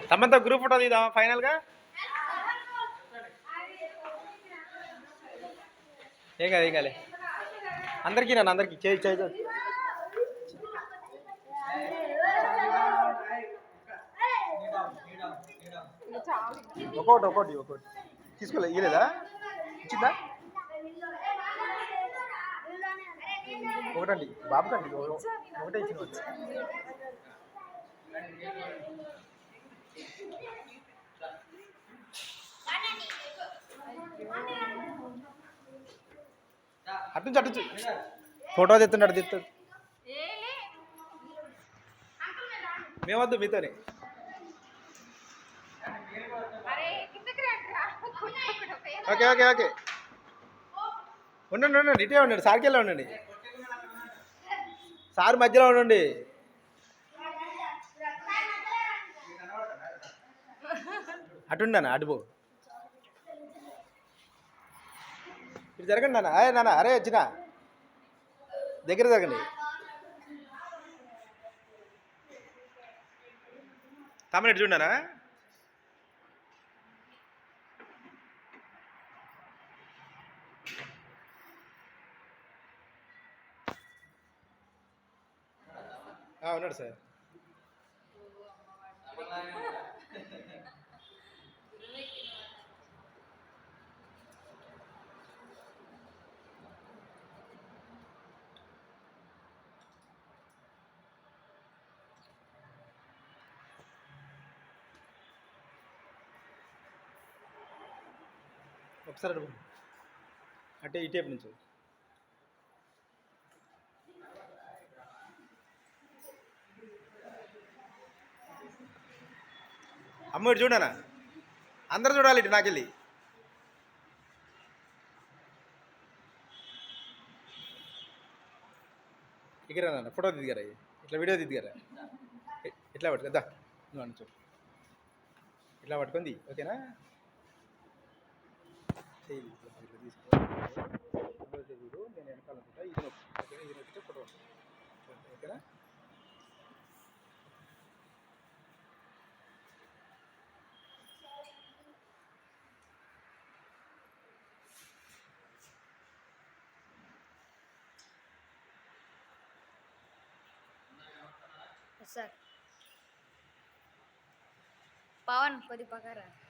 తమంతా group photo తీద్దామా ఫైనల్గా? ఏం కాదు ఏం కాలే. అందరికీ నన్ను అందరికీ చేయి చేయి ఒకటి ఒకటి ఒకటి తీసుకోలే ఇయలేదా? ఇచ్చిందా? ఒకటండి బాబుకండి ఒకటే ఇచ్చిన. అటు అటు ఫోటో తెస్తున్నాడు తెస్తాడు. మేమద్దు మీతోనే. ఓకే ఓకే ఓకే ఉండండి ఉండండి ఇటే ఉండండి. సార్కి వెళ్ళి ఉండండి. సార్ మధ్యలో ఉండండి. అటుండనా అటుపో. ఇటు జరగండి నాన్న. అరే నాన్న అరే వచ్చిన దగ్గర జరగండి. తమను ఇటు చూడనా. ఉన్నాడు సార్. ఒకసారి అడుగు అంటే ఈ టేప్ నుంచి. అమ్మ ఇటు చూడనా. అందరు చూడాలి ఇటు నాకెళ్ళి. ఇక్కడ నాన్న ఫోటో దిద్దుగారా. ఇట్లా వీడియో దిద్దుగారా. ఇట్లా పట్టుకుందా నువ్వు అని చెప్పు. ఇట్లా పట్టుకుంది ఓకేనా. తీసుకో నేను వెనకాల ఇది ఓకేనా. ఇది నొక్కితే ఫోటో ఓకేనా. सर पवन कोई पकड़ रहा है।